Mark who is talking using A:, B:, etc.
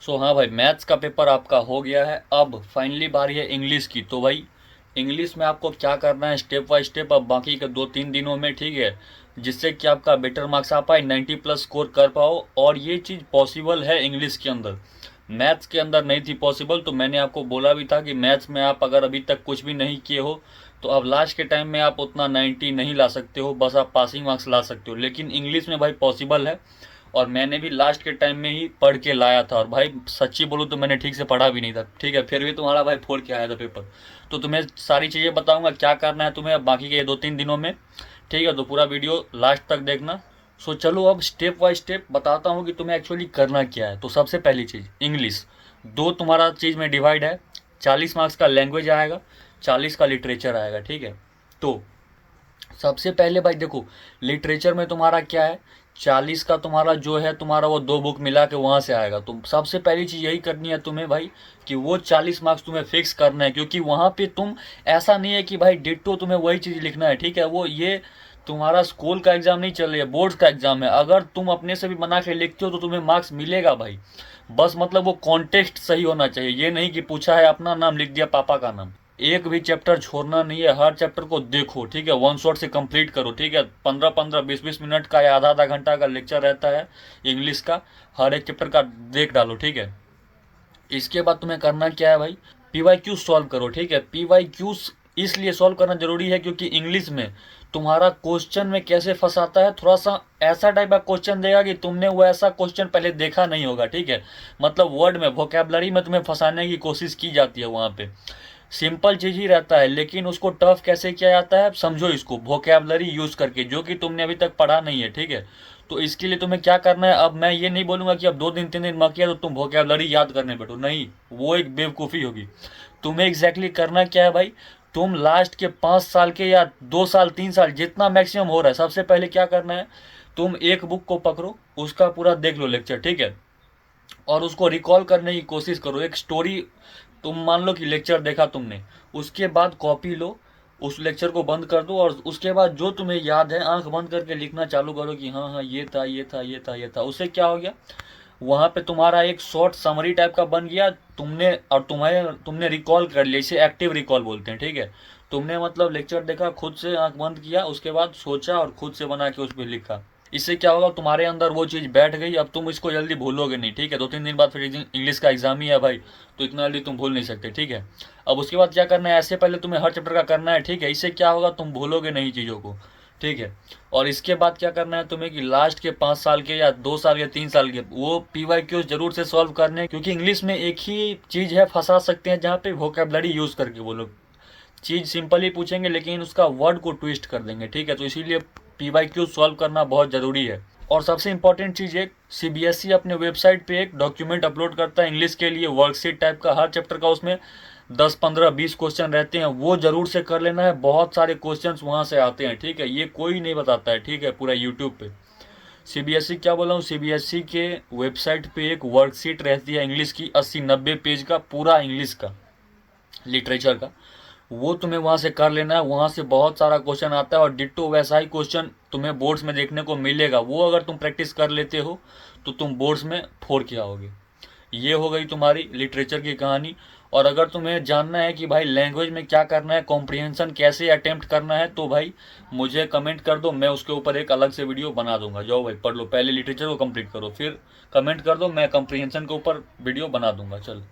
A: हाँ भाई, मैथ्स का पेपर आपका हो गया है। अब फाइनली बारी है इंग्लिश की। तो भाई इंग्लिश में आपको क्या करना है स्टेप बाय स्टेप, अब बाकी के 2-3 दिनों में, ठीक है, जिससे कि आपका बेटर मार्क्स आ पाए, 90+ स्कोर कर पाओ। और ये चीज़ पॉसिबल है इंग्लिश के अंदर, मैथ्स के अंदर नहीं थी पॉसिबल। तो मैंने आपको बोला भी था कि मैथ्स में आप अगर अभी तक कुछ भी नहीं किए हो तो अब लास्ट के टाइम में आप उतना 90 नहीं ला सकते हो, बस आप पासिंग मार्क्स ला सकते हो। लेकिन इंग्लिश में भाई पॉसिबल है, और मैंने भी लास्ट के टाइम में ही पढ़ के लाया था। और भाई सच्ची बोलूँ तो मैंने ठीक से पढ़ा भी नहीं था, ठीक है, फिर भी तुम्हारा भाई फोड़ के आया था पेपर। तो तुम्हें सारी चीज़ें बताऊंगा क्या करना है तुम्हें अब बाकी के 2-3 दिनों में, ठीक है। तो पूरा वीडियो लास्ट तक देखना। चलो अब स्टेप बाय स्टेप बताता हूँ कि तुम्हें एक्चुअली करना क्या है। तो सबसे पहली चीज़, इंग्लिश दो तुम्हारा चीज़ में डिवाइड है। 40 मार्क्स का लैंग्वेज आएगा, 40 का लिटरेचर आएगा, ठीक है। तो सबसे पहले भाई देखो, लिटरेचर में तुम्हारा क्या है, 40 का तुम्हारा जो है, तुम्हारा वो दो बुक मिला के वहां से आएगा। तो सबसे पहली चीज यही करनी है तुम्हें भाई, कि वो 40 मार्क्स तुम्हें फिक्स करना है। क्योंकि वहां पे तुम, ऐसा नहीं है कि भाई डिट्टो तुम्हें वही चीज लिखना है, ठीक है। वो ये तुम्हारा स्कूल का एग्जाम नहीं चल रही है, बोर्ड का एग्जाम है। अगर तुम अपने से भी बना के लिखते हो तो तुम्हें मार्क्स मिलेगा भाई। बस मतलब वो कॉन्टेक्स्ट सही होना चाहिए, ये नहीं कि पूछा है अपना नाम लिख दिया पापा का नाम। एक भी चैप्टर छोड़ना नहीं है, हर चैप्टर को देखो, ठीक है, वन शॉट से कंप्लीट करो, ठीक है। 15-15 20-20 मिनट का या आधा आधा घंटा का लेक्चर रहता है इंग्लिश का, हर एक चैप्टर का देख डालो, ठीक है। इसके बाद तुम्हें करना क्या है भाई, पीवाईक्यू सॉल्व करो, ठीक है। पीवाईक्यू इसलिए सॉल्व करना जरूरी है क्योंकि इंग्लिश में तुम्हारा क्वेश्चन में कैसे फंसाता है, थोड़ा सा ऐसा टाइप का क्वेश्चन देगा कि तुमने वो ऐसा क्वेश्चन पहले देखा नहीं होगा, ठीक है। मतलब वर्ड में, वोकैबलरी में तुम्हें फंसाने की कोशिश की जाती है वहां पे। सिंपल चीज ही रहता है लेकिन उसको टफ कैसे किया जाता है, समझो इसको वोकैबलरी यूज करके, जो कि तुमने अभी तक पढ़ा नहीं है, ठीक है। तो इसके लिए तुम्हें क्या करना है, अब मैं ये नहीं बोलूंगा कि अब 2 दिन 3 दिन मत किया तो तुम वोकैबलरी याद करने बैठो, नहीं, वो एक बेवकूफ़ी होगी। तुम्हें एग्जैक्टली करना क्या है भाई, तुम लास्ट के 5 साल के या 2 साल 3 साल जितना मैक्सिमम हो रहा है, सबसे पहले क्या करना है, तुम एक बुक को पकड़ो, उसका पूरा देख लो लेक्चर, ठीक है। और उसको रिकॉल करने की कोशिश करो। एक स्टोरी, तुम मान लो कि लेक्चर देखा तुमने, उसके बाद कॉपी लो, उस लेक्चर को बंद कर दो, और उसके बाद जो तुम्हें याद है आंख बंद करके लिखना चालू करो कि हाँ हाँ ये था ये था ये था ये था। उससे क्या हो गया, वहां पे तुम्हारा एक शॉर्ट समरी टाइप का बन गया, तुमने और तुमने रिकॉल कर लिया। इसे एक्टिव रिकॉल बोलते हैं, ठीक है। तुमने मतलब लेक्चर देखा, खुद से आंख बंद किया, उसके बाद सोचा और खुद से बना के उस पर लिखा। इससे क्या होगा, तुम्हारे अंदर वो चीज़ बैठ गई, अब तुम इसको जल्दी भूलोगे नहीं, ठीक है। 2-3 दिन बाद फिर इंग्लिश का एग्जाम ही है भाई, तो इतना जल्दी तुम भूल नहीं सकते, ठीक है। अब उसके बाद क्या करना है, ऐसे पहले तुम्हें हर चैप्टर का करना है, ठीक है। इससे क्या होगा, तुम भूलोगे नहीं चीज़ों को, ठीक है। और इसके बाद क्या करना है तुम्हें, कि लास्ट के 5 साल के या 2 साल के 3 साल के वो पीवाईक्यूज जरूर से सॉल्व करने हैं। क्योंकि इंग्लिश में एक ही चीज़ है फंसा सकते हैं, जहाँ पे वोकेबलरी यूज़ करके वो लोग चीज़ सिंपल ही पूछेंगे लेकिन उसका वर्ड को ट्विस्ट कर देंगे, ठीक है। तो इसीलिए पीवाईक्यू सॉल्व करना बहुत ज़रूरी है। और सबसे इंपॉर्टेंट चीज़, एक सीबीएसई अपने वेबसाइट पे एक डॉक्यूमेंट अपलोड करता है इंग्लिश के लिए, वर्कशीट टाइप का, हर चैप्टर का, उसमें 10-15-20 क्वेश्चन रहते हैं, वो जरूर से कर लेना है। बहुत सारे क्वेश्चन वहाँ से आते हैं, ठीक है, ये कोई नहीं बताता है, ठीक है, पूरा यूट्यूब पे। सीबीएसई क्या बोला हूँ, सीबीएसई के वेबसाइट पे एक वर्कशीट रहती है इंग्लिश की, 80-90 पेज का, पूरा इंग्लिश का, लिटरेचर का। वो तुम्हें वहां से कर लेना है। वहां से बहुत सारा क्वेश्चन आता है और डिट्टो वैसा ही क्वेश्चन तुम्हें बोर्ड्स में देखने को मिलेगा। वो अगर तुम प्रैक्टिस कर लेते हो तो तुम बोर्ड्स में फोर के आओगे। ये हो गई तुम्हारी लिटरेचर की कहानी। और अगर तुम्हें जानना है कि भाई लैंग्वेज में क्या करना है, कॉम्प्रिहेंशन कैसे अटेम्प्ट करना है, तो भाई मुझे कमेंट कर दो, मैं उसके ऊपर एक अलग से वीडियो बना दूंगा। जाओ भाई पढ़ लो, पहले लिटरेचर को कंप्लीट करो, फिर कमेंट कर दो, मैं कॉम्प्रिहेंशन के ऊपर वीडियो बना दूंगा। चल।